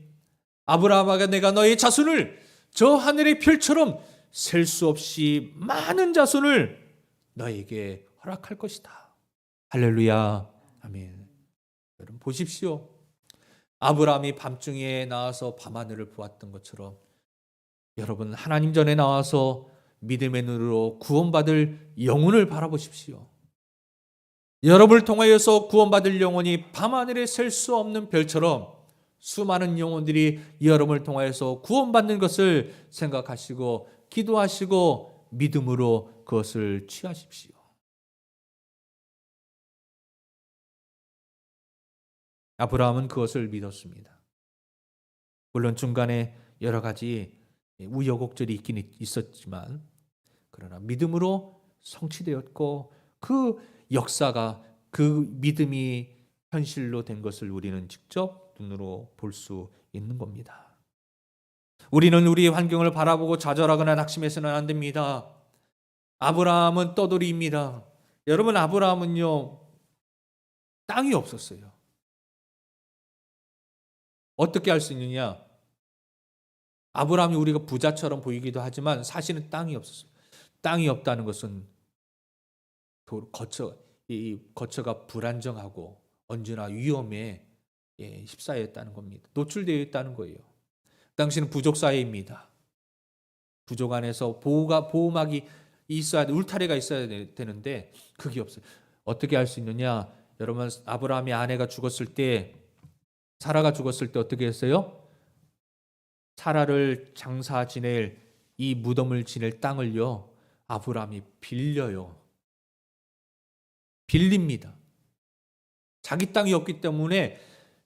아브라함아 내가 너의 자손을 저 하늘의 별처럼 셀 수 없이 많은 자손을 너에게 허락할 것이다. 할렐루야. 아멘. 여러분 보십시오. 아브라함이 밤중에 나와서 밤하늘을 보았던 것처럼 여러분 하나님 전에 나와서 믿음의 눈으로 구원받을 영혼을 바라보십시오. 여러분을 통하여서 구원받을 영혼이 밤하늘에 셀 수 없는 별처럼 수많은 영혼들이 여러분을 통하여서 구원받는 것을 생각하시고 기도하시고 믿음으로 그것을 취하십시오. 아브라함은 그것을 믿었습니다. 물론 중간에 여러 가지 우여곡절이 있긴 있었지만 그러나 믿음으로 성취되었고 그 역사가 그 믿음이 현실로 된 것을 우리는 직접 눈으로 볼 수 있는 겁니다. 우리는 우리의 환경을 바라보고 좌절하거나 낙심해서는 안 됩니다. 아브라함은 떠돌이입니다. 여러분 아브라함은요 땅이 없었어요. 어떻게 할 수 있느냐? 아브라함이 우리가 부자처럼 보이기도 하지만 사실은 땅이 없었어요. 땅이 없다는 것은 이 거처가 불안정하고 언제나 위험에 휩싸여 있다는 겁니다. 노출되어 있다는 거예요. 당시는 부족 사회입니다. 부족 안에서 보호막이 있어야 돼, 울타리가 있어야 되는데 그게 없어요. 어떻게 할 수 있느냐? 여러분, 아브라함의 아내가 죽었을 때, 사라가 죽었을 때 어떻게 했어요? 사라를 장사 지낼 이 무덤을 지낼 땅을요, 아브라함이 빌려요. 빌립니다. 자기 땅이 없기 때문에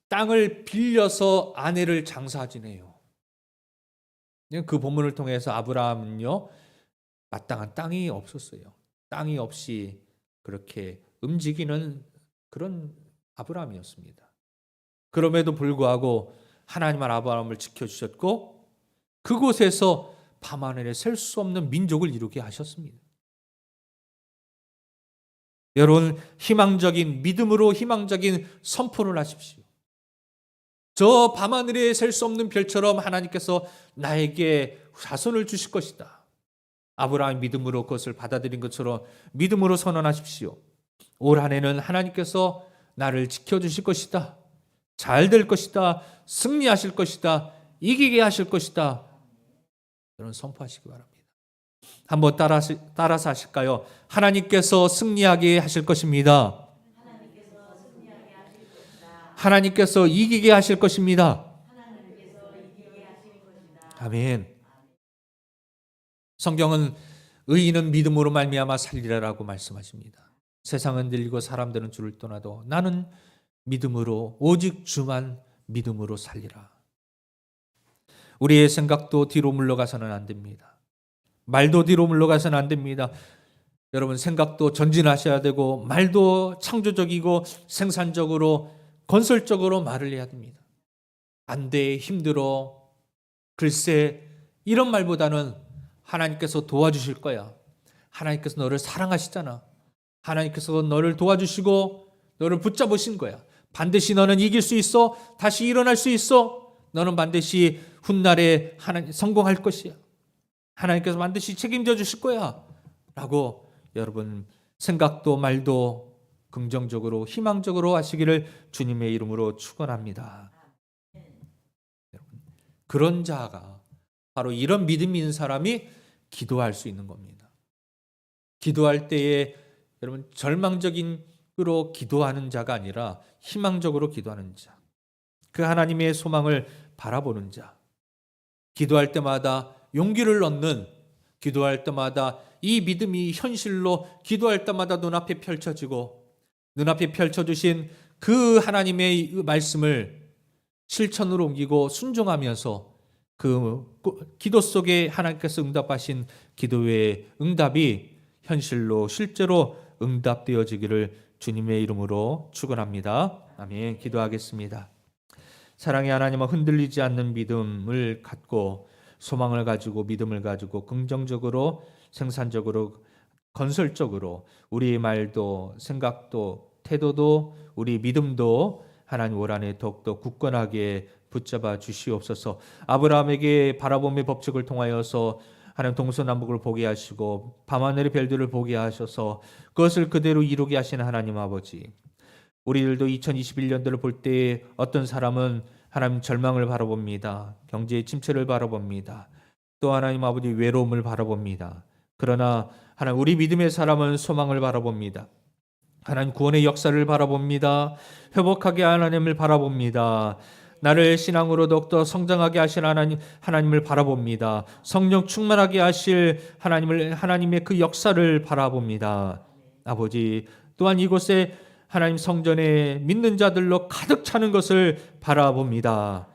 땅을 빌려서 아내를 장사 지내요. 그 본문을 통해서 아브라함은요, 마땅한 땅이 없었어요. 땅이 없이 그렇게 움직이는 그런 아브라함이었습니다. 그럼에도 불구하고 하나님은 아브라함을 지켜주셨고 그곳에서 밤하늘에 셀 수 없는 민족을 이루게 하셨습니다. 여러분, 희망적인 믿음으로 희망적인 선포를 하십시오. 저 밤하늘에 셀 수 없는 별처럼 하나님께서 나에게 자손을 주실 것이다. 아브라함이 믿음으로 그것을 받아들인 것처럼 믿음으로 선언하십시오. 올 한 해는 하나님께서 나를 지켜주실 것이다. 잘 될 것이다. 승리하실 것이다. 이기게 하실 것이다. 여러분, 선포하시기 바랍니다. 한번 따라서 하실까요? 하나님께서 승리하게 하실 것입니다. 하나님께서 이기게 하실 것입니다. 아멘. 성경은 의인은 믿음으로 말미암아 살리라라고 말씀하십니다. 세상은 들리고 사람들은 주를 떠나도 나는 믿음으로, 오직 주만 믿음으로 살리라. 우리의 생각도 뒤로 물러가서는 안 됩니다. 말도 뒤로 물러가서는 안 됩니다. 여러분, 생각도 전진하셔야 되고 말도 창조적이고 생산적으로 건설적으로 말을 해야 됩니다. 안 돼, 힘들어, 글쎄, 이런 말보다는 하나님께서 도와주실 거야. 하나님께서 너를 사랑하시잖아. 하나님께서 너를 도와주시고 너를 붙잡으신 거야. 반드시 너는 이길 수 있어. 다시 일어날 수 있어. 너는 반드시 훗날에 성공할 것이야. 하나님께서 반드시 책임져 주실 거야. 라고 여러분, 생각도 말도 긍정적으로 희망적으로 하시기를 주님의 이름으로 축원합니다. 여러분, 그런 자가 바로 이런 믿음이 있는 사람이 기도할 수 있는 겁니다. 기도할 때에 여러분, 절망적으로 기도하는 자가 아니라 희망적으로 기도하는 자, 그 하나님의 소망을 바라보는 자, 기도할 때마다 용기를 얻는, 기도할 때마다 이 믿음이 현실로 기도할 때마다 눈앞에 펼쳐지고 눈앞에 펼쳐주신 그 하나님의 말씀을 실천으로 옮기고 순종하면서 그 기도 속에 하나님께서 응답하신 기도의 응답이 현실로 실제로 응답되어지기를 주님의 이름으로 축원합니다. 아멘. 기도하겠습니다. 사랑의 하나님은 흔들리지 않는 믿음을 갖고 소망을 가지고 믿음을 가지고 긍정적으로 생산적으로 건설적으로 우리의 말도 생각도 태도도 우리 믿음도 하나님 올 한해 더욱더 굳건하게 붙잡아 주시옵소서. 아브라함에게 바라봄의 법칙을 통하여서 하나님 동서남북을 보게 하시고 밤하늘의 별들을 보게 하셔서 그것을 그대로 이루게 하시는 하나님 아버지, 우리들도 2021년도를 볼 때 어떤 사람은 하나님 절망을 바라봅니다. 경제의 침체를 바라봅니다. 또 하나님 아버지 외로움을 바라봅니다. 그러나 하나님 우리 믿음의 사람은 소망을 바라봅니다. 하나님 구원의 역사를 바라봅니다. 회복하게 하나님을 바라봅니다. 나를 신앙으로 더욱더 성장하게 하실 하나님을 바라봅니다. 성령 충만하게 하실 하나님의 그 역사를 바라봅니다. 아버지, 또한 이곳에 하나님 성전에 믿는 자들로 가득 차는 것을 바라봅니다.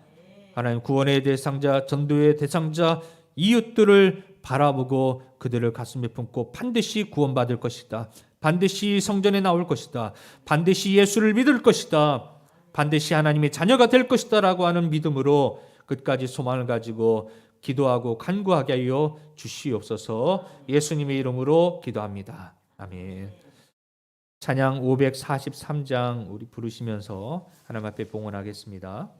하나님 구원의 대상자, 전도의 대상자, 이웃들을 바라보고 그들을 가슴에 품고 반드시 구원받을 것이다. 반드시 성전에 나올 것이다. 반드시 예수를 믿을 것이다. 반드시 하나님의 자녀가 될 것이다 라고 하는 믿음으로 끝까지 소망을 가지고 기도하고 간구하게 하여 주시옵소서. 예수님의 이름으로 기도합니다. 아멘. 찬양 543장 우리 부르시면서 하나님 앞에 봉헌하겠습니다.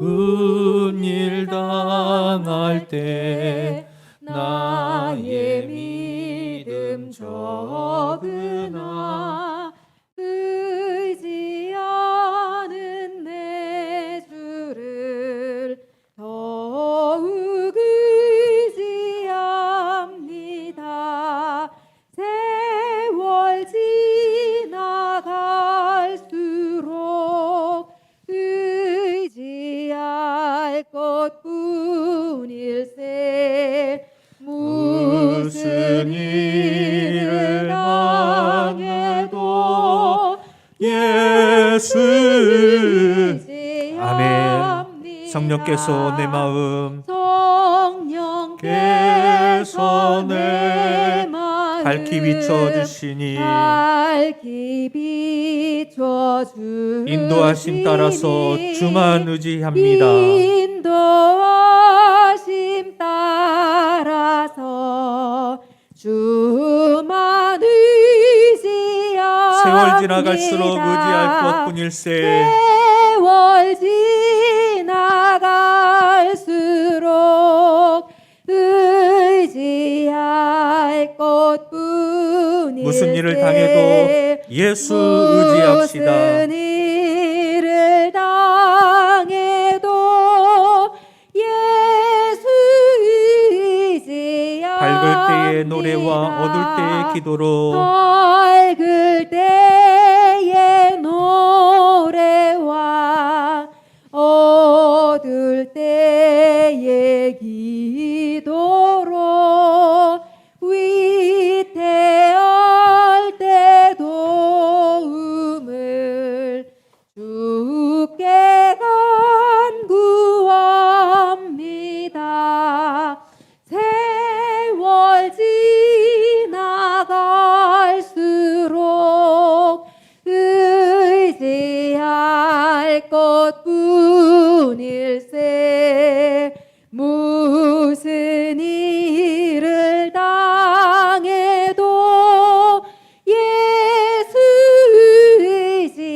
아픈 일 당할 때 나의 믿음 적으나 의지하는 내 주를 더욱 의지합니다. 세월 지나갈수록 의지할 것뿐일세. 무슨 일을 당해도 예수 의지합니다. 성령께서 내 마음 성령께서 내 마음 밝히 비춰주시니 밝히 비춰주시니 인도하심 따라서 주만 의지합니다. 인도하심 따라서 주만 의지합니다. 세월 지나갈수록 의지할 것뿐일세. 세월 지나갈수록 의지할 것뿐일세. 무슨 일을 당해도 예수 의지합시다. 무슨 일을 당해도 예수 의지합니다. 밝을 때의 노래와 어둘 때의 기도로 밝을 때의 노래와 어둘 때의 기도로 위태할 때 도움을 주께 간구합니다. 세월 지나갈수록 의지할 것뿐일세. 무슨 일을 당해도 예수 의지합니다.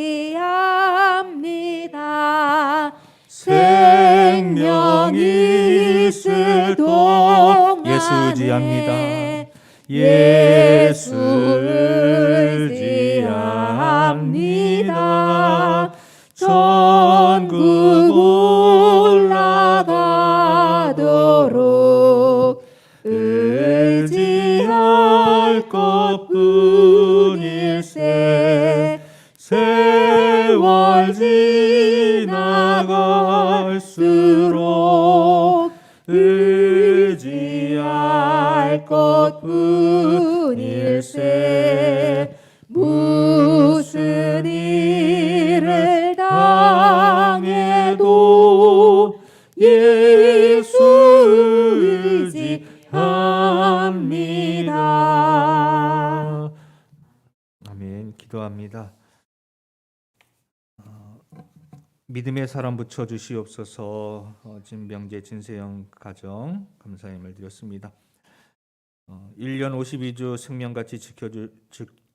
생명이 있을 동안에 예수 의지합니다. 예수 의지합니다. 천국 올라가도록 의지할 것뿐일세. 세월 지나갈수록 의지할 것뿐일세. 무슨 일을 당해도 예수 의지합니다. 아멘. 기도합니다. 믿음의 사람 붙여 주시옵소서. 진병재 진세영 가정 감사함을 드렸습니다. 1년 52주 생명같이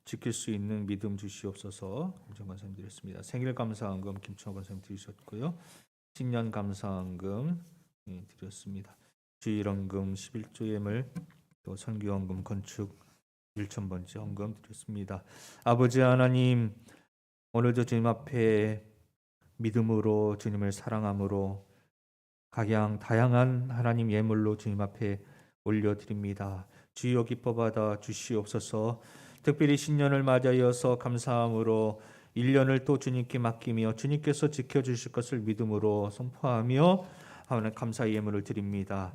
지킬 수 있는 믿음 주시옵소서. 김청 권사님 드렸습니다. 생일 감사헌금 김청 권사님 드리셨고요. 신년 감사헌금 드렸습니다. 주일헌금 11조 예물, 또 선교헌금 건축 1,000번째 헌금 드렸습니다. 아버지 하나님, 오늘도 주님 앞에 믿음으로 주님을 사랑함으로 각양 다양한 하나님 예물로 주님 앞에 올려드립니다. 주여 기뻐 받아 주시옵소서. 특별히 신년을 맞이하여서 감사함으로 1년을 또 주님께 맡기며 주님께서 지켜주실 것을 믿음으로 선포하며 하나님 감사 예물을 드립니다.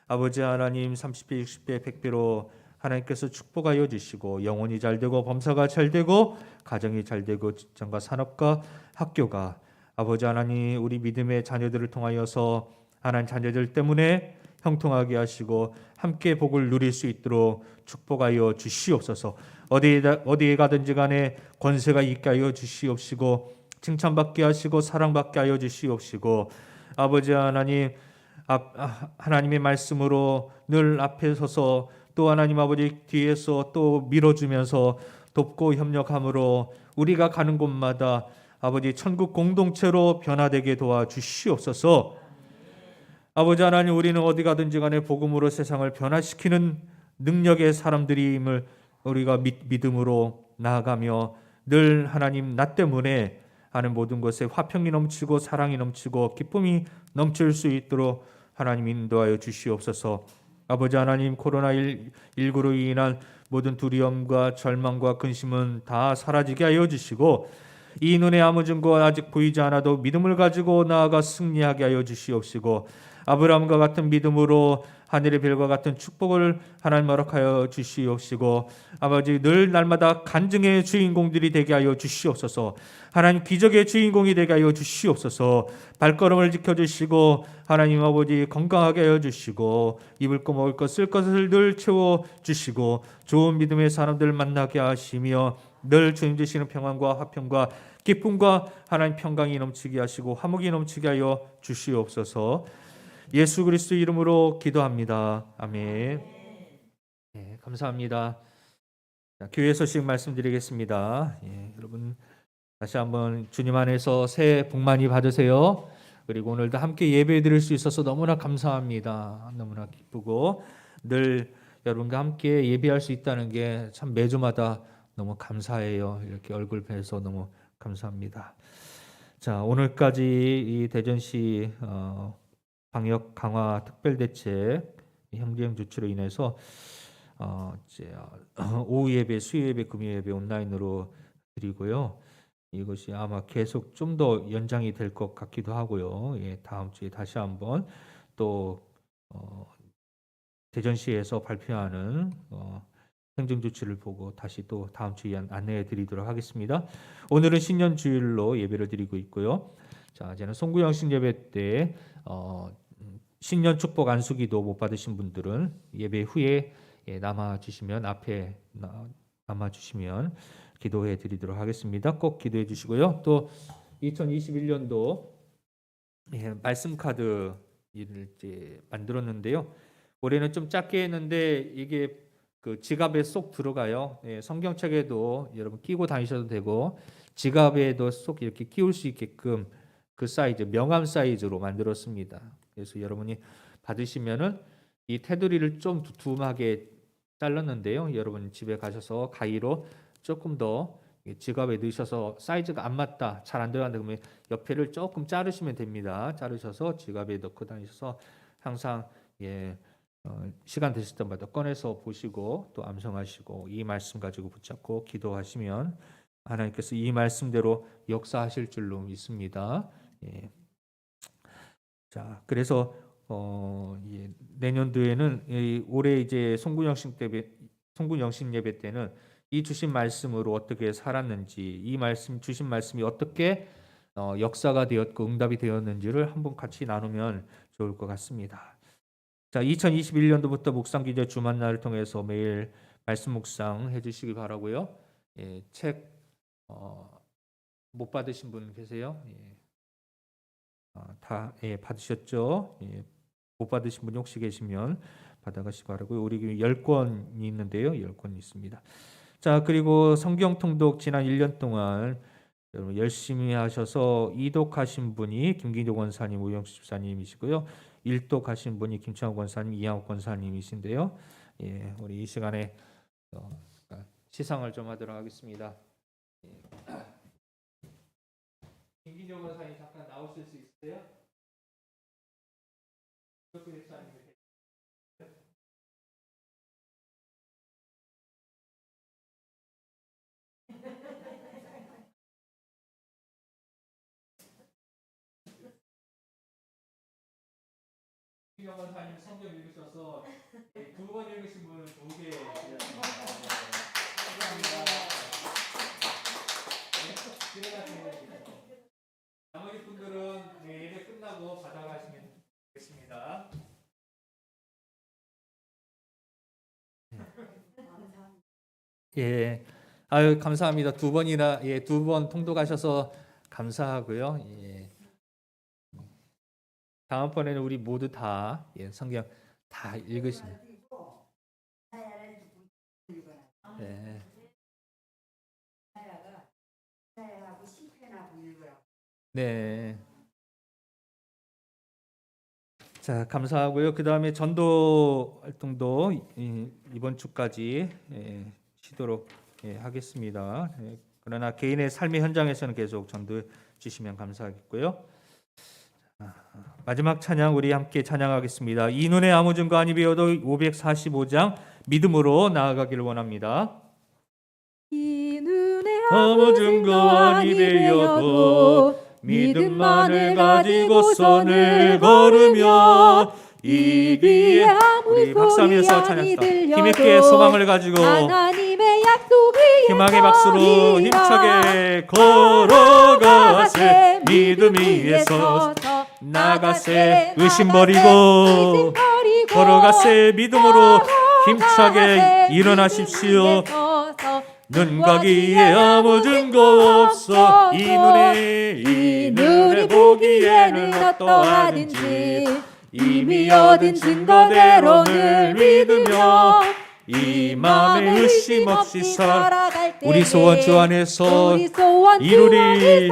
아버지 하나님 30배 60배 100배로 하나님께서 축복하여 주시고 영혼이 잘되고 범사가 잘되고 가정이 잘되고 직장과 산업과 학교가 아버지 하나님 우리 믿음의 자녀들을 통하여서 하나님 자녀들 때문에 형통하게 하시고 함께 복을 누릴 수 있도록 축복하여 주시옵소서. 어디에 가든지 간에 권세가 있게 하여 주시옵시고 칭찬받게 하시고 사랑받게 하여 주시옵시고 아버지 하나님 하나님의 말씀으로 늘 앞에 서서 또 하나님 아버지 뒤에서 또 밀어주면서 돕고 협력함으로 우리가 가는 곳마다 아버지 천국 공동체로 변화되게 도와주시옵소서. 아버지 하나님, 우리는 어디 가든지 간에 복음으로 세상을 변화시키는 능력의 사람들임을 우리가 믿음으로 나아가며 늘 하나님 나 때문에 하는 모든 것에 화평이 넘치고 사랑이 넘치고 기쁨이 넘칠 수 있도록 하나님 인도하여 주시옵소서. 아버지 하나님, 코로나19로 인한 모든 두려움과 절망과 근심은 다 사라지게 하여 주시고 이 눈에 아무 증거 아직 보이지 않아도 믿음을 가지고 나아가 승리하게 하여 주시옵시고 아브라함과 같은 믿음으로 하늘의 별과 같은 축복을 하나님 허락하여 주시옵시고 아버지 늘 날마다 간증의 주인공들이 되게 하여 주시옵소서. 하나님 기적의 주인공이 되게 하여 주시옵소서. 발걸음을 지켜주시고 하나님 아버지 건강하게 하여 주시고 입을 거 먹을 것 쓸 것을 늘 채워주시고 좋은 믿음의 사람들을 만나게 하시며 늘 주님 주시는 평안과 화평과 기쁨과 하나님 평강이 넘치게 하시고 화목이 넘치게 하여 주시옵소서. 예수 그리스도 이름으로 기도합니다. 아멘. 네, 감사합니다. 자, 교회 소식 말씀드리겠습니다. 여러분 다시 한번 주님 안에서 새해 복 많이 받으세요. 그리고 오늘도 함께 예배 드릴 수 있어서 너무나 감사합니다. 너무나 기쁘고 늘 여러분과 함께 예배할 수 있다는 게 참 매주마다 너무 감사해요. 이렇게 얼굴 뵈서 너무 감사합니다. 자, 오늘까지 이 대전시 방역 강화 특별대책 현행 조치로 인해서 이제 오후 예배, 수요 예배, 금요 예배 온라인으로 드리고요. 이것이 아마 계속 좀 더 연장이 될 것 같기도 하고요. 다음 주에 다시 한번 또 대전시에서 발표하는 행정 조치를 보고 다시 또 다음 주에 안내해 드리도록 하겠습니다. 오늘은 신년 주일로 예배를 드리고 있고요. 자, 이제는 송구영신 예배 때 신년 축복 안수기도 못 받으신 분들은 예배 후에 남아 주시면 앞에 남아 주시면 기도해 드리도록 하겠습니다. 꼭 기도해 주시고요. 또 2021년도 말씀 카드 이제 만들었는데요. 올해는 좀 작게 했는데 이게 그 지갑에 쏙 들어가요. 성경책에도 여러분 끼고 다니셔도 되고 지갑에도 쏙 이렇게 끼울 수 있게끔 그 사이즈, 명함 사이즈로 만들었습니다. 그래서 여러분이 받으시면은 이 테두리를 좀 두툼하게 잘랐는데요. 여러분 집에 가셔서 가위로 조금 더 지갑에 넣으셔서 사이즈가 안 맞다, 잘 안 들어간다 그러면 옆에를 조금 자르시면 됩니다. 자르셔서 지갑에 넣고 다니셔서 항상 시간 되실 때마다 꺼내서 보시고 또 암송하시고 이 말씀 가지고 붙잡고 기도하시면 하나님께서 이 말씀대로 역사하실 줄로 믿습니다. 자, 그래서 내년도에는 올해 이제 송구영신 예배 때는 이 주신 말씀으로 어떻게 살았는지, 이 말씀 주신 말씀이 어떻게 역사가 되었고 응답이 되었는지를 한번 같이 나누면 좋을 것 같습니다. 자, 2021년도부터 묵상 기도 주만날을 통해서 매일 말씀 묵상 해주시기 바라고요. 책 못 받으신 분 계세요? 다 받으셨죠? 못 받으신 분 혹시 계시면 받아가시기 바라고요. 우리 교회 10권이 있는데요. 10권이 있습니다. 자, 그리고 성경 통독 지난 1년 동안 여러분 열심히 하셔서 이독하신 분이 김기조 권사님, 우영수 집사님이시고요. 1독 하신 분이 김창호 권사님, 이양호 권사님이신데요. 우리 이 시간에 시상을 좀 하도록 하겠습니다. 김기조 권사님 잠깐 나오실 수 있으세요? 김기조 권사님 성경 읽으셔서 2번 읽으신 분은 2개 드렸습니다. 감사합니다. 나머지 분들은 예배 끝나고 받아가시면 되겠습니다. 아유 감사합니다. 2번이나 2번 통독하셔서 감사하고요. 다음번에는 우리 모두 다 성경 다 읽으시면. 네. 하고 10회나 보는 네. 자, 감사하고요. 그 다음에 전도 활동도 이번 주까지 쉬도록 하겠습니다. 그러나 개인의 삶의 현장에서는 계속 전도해 주시면 감사하겠고요. 마지막 찬양 우리 함께 찬양하겠습니다. 이 눈에 아무 증거 아니 비어도 545장 믿음으로 나아가기를 원합니다. 이 눈에 아무 증거 아니 되어도 믿음만을 가지고 선을 걸으며 이 길에 우리 박수하면서 찬양합시다. 힘있게 소망을 가지고 하나님의 약속이 희망의 박수로 힘차게 걸어가세 믿음 위에 서서 나가세 의심 버리고 걸어가세 믿음으로 힘차게 일어나십시오. 눈과 귀에 아무 증거 없어 이 눈에 보기에는 어떠하든지 이미 얻은 증거대로 늘 믿으며 이 마음에 의심 없이 살아갈 때 우리 소원 주 안에서 이루리.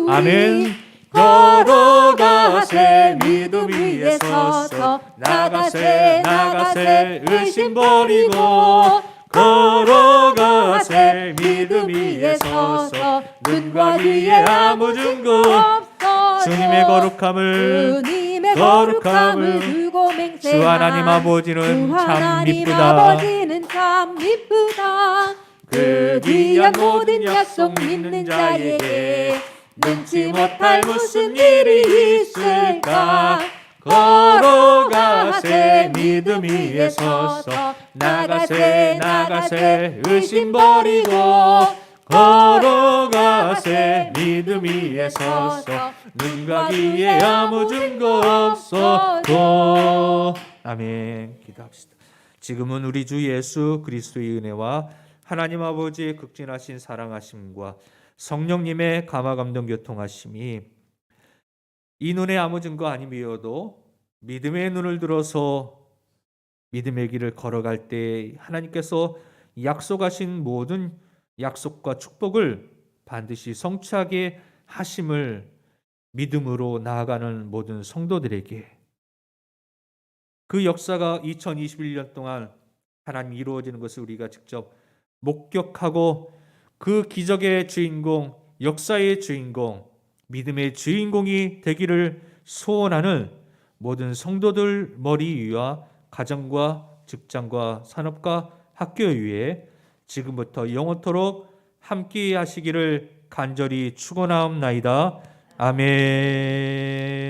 아멘. 걸어가세 믿음 위에 서서 나가세 의심 버리고 걸어가세 믿음 위에 서서 눈과 귀에 아무 증거 주님의 거룩함을 두고 맹세한 주 하나님 아버지는 참 미쁘다. 그 귀한 모든 약속 믿는 자에게 눈치 못할 무슨 일이 있을까. 걸어가세 믿음 위에 서서 나가세 의심 버리고 걸어가세 믿음 위에 서서 눈과 귀에 아무 증거 없어도. 아멘. 기도합시다. 지금은 우리 주 예수 그리스도의 은혜와 하나님 아버지의 극진하신 사랑하심과 성령님의 감화 감동 교통하심이 이 눈에 아무 증거 아니미어도 믿음의 눈을 들어서 믿음의 길을 걸어갈 때 하나님께서 약속하신 모든 약속과 축복을 반드시 성취하게 하심을 믿음으로 나아가는 모든 성도들에게 그 역사가 2021년 동안 하나님 이루어지는 것을 우리가 직접 목격하고 그 기적의 주인공, 역사의 주인공, 믿음의 주인공이 되기를 소원하는 모든 성도들 머리 위와 가정과 직장과 산업과 학교 위에 지금부터 영원토록 함께 하시기를 간절히 축원하옵나이다. 아멘.